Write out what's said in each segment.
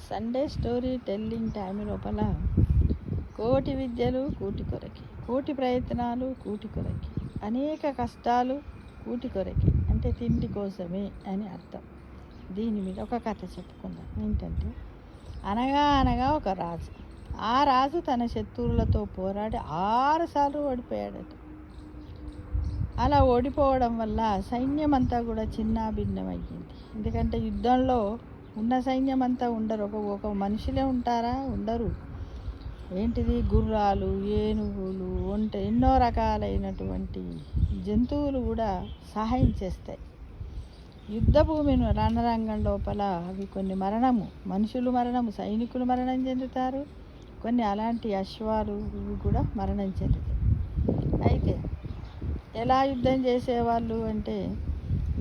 Sunday story telling time లోపల కోటి విద్యలు కూటి కొరకి, కోటి ప్రయత్నాలు కూటి కొరకి, అనేక కష్టాలు కూటి కొరకి, అంటే తిండి కోసమే అని అర్థం. దీని మీద ఒక కథ చెప్పుకుందాం. ఏంటంటే, అనగా అనగా ఒక రాజు. ఆ రాజు తన శత్రువులతో పోరాడి 6 సార్లు ఓడిపోయాడట. అలా ఓడిపోవడం వల్ల సైన్యం అంతా కూడా చిన్నాభిన్నమయ్యింది. ఎందుకంటే యుద్ధంలో ఉన్న సైన్యం అంతా ఉండరు, ఒక మనుషులే ఉంటారా? ఉండరు. ఏంటిది, గుర్రాలు, ఏనుగులు, ఎన్నో రకాలైనటువంటి జంతువులు కూడా సహాయం చేస్తాయి. యుద్ధ భూమిని రణరంగం లోపల అవి కొన్ని మరణము, మనుషులు మరణము, సైనికులు మరణం చెందుతారు. కొన్ని అలాంటి అశ్వాలు ఇవి కూడా మరణం చెందుతాయి. అయితే ఎలా యుద్ధం చేసేవాళ్ళు అంటే,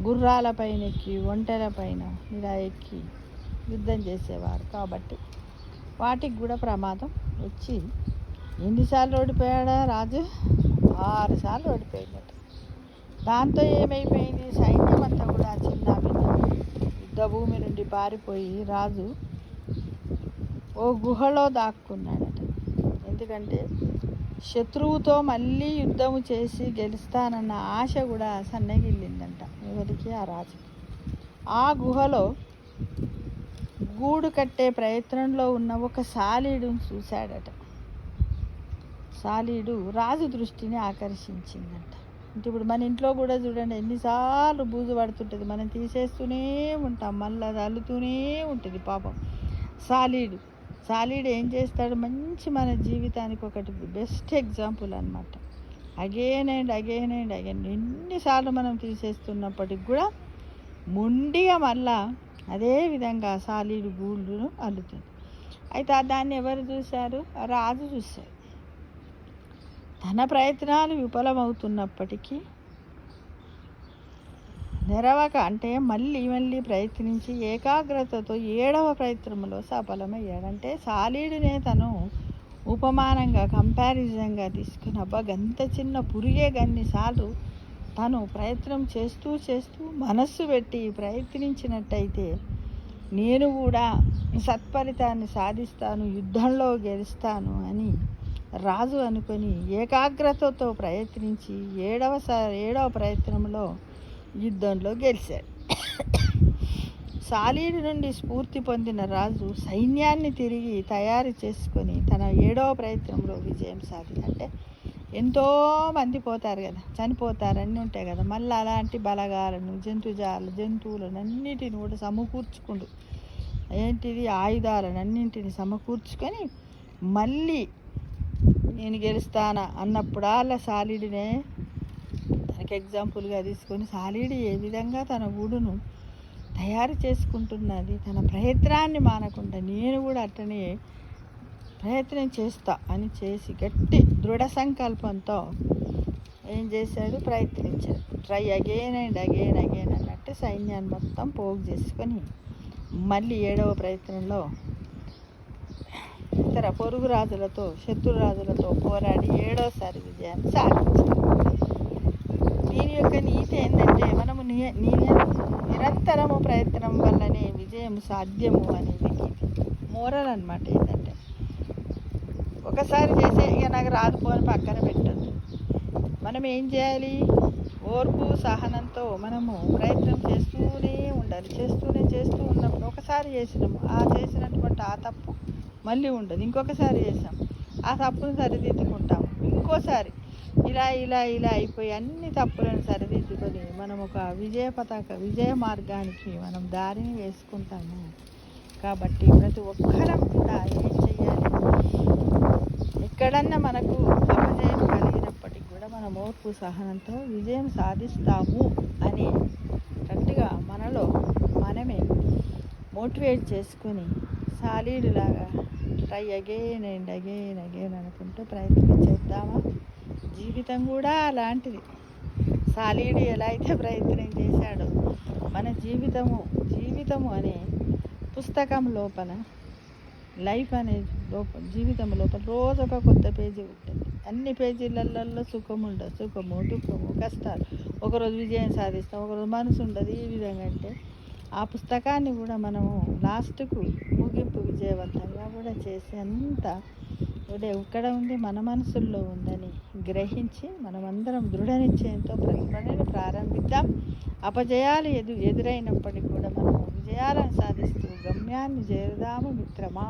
గుర్రాల పైన ఎక్కి, ఒంటెల పైన ఇలా ఎక్కి యుద్ధం చేసేవారు. కాబట్టి వాటికి కూడా ప్రమాదం వచ్చి ఎన్నిసార్లు ఓడిపోయాడా రాజు? 6 సార్లు ఓడిపోయిందట. దాంతో ఏమైపోయింది, సైన్యం అంతా కూడా చిన్నాభిన్నం. యుద్ధ భూమి నుండి పారిపోయి రాజు ఓ గుహలో దాక్కున్నాడట. ఎందుకంటే శత్రువుతో మళ్ళీ యుద్ధము చేసి గెలుస్తానన్న ఆశ కూడా సన్నగిల్లిందంట ఎవరికి? ఆ రాజుకి. ఆ గుహలో గూడు కట్టే ప్రయత్నంలో ఉన్న ఒక సాలీడును చూశాడట. సాలీడు రాజు దృష్టిని ఆకర్షించిందంట. అంటే ఇప్పుడు మన ఇంట్లో కూడా చూడండి, ఎన్నిసార్లు బూజు పడుతుంటుంది, మనం తీసేస్తూనే ఉంటాం, మళ్ళీ అది అల్లుతూనే ఉంటుంది. పాపం సాలీడు ఏం చేస్తాడు, మంచి మన జీవితానికి ఒకటి బెస్ట్ ఎగ్జాంపుల్ అనమాట. Again and again and again ఎన్నిసార్లు మనం తీసేస్తున్నప్పటికి కూడా మొండిగా మళ్ళా అదే విధంగా సాలీడు గూళ్ళను అల్లుతుంది. అయితే దాన్ని ఎవరు చూశారు? రాజు చూశారు. తన ప్రయత్నాలు విఫలమవుతున్నప్పటికీ నెరవక, అంటే మళ్ళీ ప్రయత్నించి ఏకాగ్రతతో 7వ ప్రయత్నంలో సఫలమయ్యాడంటే, సాలీడునే తను ఉపమానంగా, కంపారిజన్గా తీసుకుని, అబ్బా గంత చిన్న పురిగే గన్నిసార్లు తను ప్రయత్నం చేస్తూ మనస్సు పెట్టి ప్రయత్నించినట్టయితే నేను కూడా సత్ఫలితాన్ని సాధిస్తాను, యుద్ధంలో గెలుస్తాను అని రాజు అనుకొని ఏకాగ్రతతో ప్రయత్నించి 7వ ప్రయత్నంలో యుద్ధంలో గెలిచాడు. సాలీడు నుండి స్ఫూర్తి పొందిన రాజు సైన్యాన్ని తిరిగి తయారు చేసుకొని తన 7వ ప్రయత్నంలో విజయం అంటే ఎంతోమంది పోతారు కదా, చనిపోతారు, అన్నీ ఉంటాయి కదా. మళ్ళీ అలాంటి బలగాలను, జంతువులను అన్నిటిని కూడా సమకూర్చుకుంటూ, ఏంటిది, ఆయుధాలను అన్నింటిని సమకూర్చుకొని మళ్ళీ నేను గెలుస్తానా అన్నప్పుడు అలా సాలీడునే తనకి ఎగ్జాంపుల్గా తీసుకొని, సాలీడు ఏ విధంగా తన గూడును తయారు చేసుకుంటున్నది, తన ప్రయత్నాన్ని మానకుండా నేను కూడా అట్టనే ప్రయత్నం చేస్తా అని చేసి గట్టి దృఢ సంకల్పంతో ఏం చేశాడు, ప్రయత్నించాడు. ట్రై అగైన్ అండ్ అగైన్ అన్నట్టు సైన్యాన్ని మొత్తం పోగు చేసుకొని మళ్ళీ 7వ ప్రయత్నంలో ఇతర పొరుగు రాజులతో, శత్రు రాజులతో పోరాడి 7వసారి విజయాన్ని సాధించాడు. దీని యొక్క నీతి ఏంటంటే, మనము నిరంతరము ప్రయత్నం వల్లనే విజయం సాధ్యము అనేది మోరల్ అనమాట. ఏంటంటే, ఒకసారి చేసే ఇక నాకు రాదుపోని పక్కన పెట్టద్దు. మనం ఏం చేయాలి, ఓర్పు సహనంతో మనము ప్రయత్నం చేస్తూనే ఉండాలి. చేస్తూ ఉన్నప్పుడు ఒకసారి చేసినాము, చేసినటువంటి ఆ తప్పు మళ్ళీ ఉండదు. ఇంకొకసారి చేసాం, ఆ తప్పును సరిదిద్దుకుంటాము. ఇంకోసారి ఇలా అయిపోయి అన్ని తప్పులను సరిదిద్దుకొని మనం ఒక విజయ మార్గానికి మనం దారిని వేసుకుంటాము. కాబట్టి ప్రతి ఒక్కరం కూడా ఏం చెయ్యాలి, ఎక్కడన్నా మనకు అపజయం కలిగినప్పటికీ కూడా మనం ఓర్పు సహనంతో విజయం సాధిస్తాము అని గట్టిగా మనలో మనమే మోటివేట్ చేసుకుని సాలీడులాగా ట్రై అగైన్ అండ్ అగైన్ అనుకుంటూ ప్రయత్నం చేద్దామా? జీవితం కూడా అలాంటిది. సాలీడు ఎలా అయితే ప్రయత్నం చేశాడో, మన జీవితము అనే పుస్తకం లోపల, లైఫ్ అనే జీవితం లోపల రోజు ఒక కొత్త పేజీ ఉంటుంది. అన్ని పేజీలలో సుఖము, దుఃఖము, కష్టాలు. ఒకరోజు విజయం సాధిస్తాం, ఒకరోజు మనసు ఉండదు. ఈ విధంగా అంటే ఆ పుస్తకాన్ని కూడా మనము లాస్ట్కు ముగింపు విజయవంతంగా కూడా చేసేంత ఎక్కడ ఉంది మన మనసుల్లో ఉందని గ్రహించి మనమందరం దృఢ నిశ్చయంతో ప్రతి పనిని ప్రారంభిద్దాం. అపజయాలు ఎదురైనప్పటికీ కూడా మనం విజయాలను సాధిస్తూ గమ్యాన్ని చేరుదాము మిత్రమా.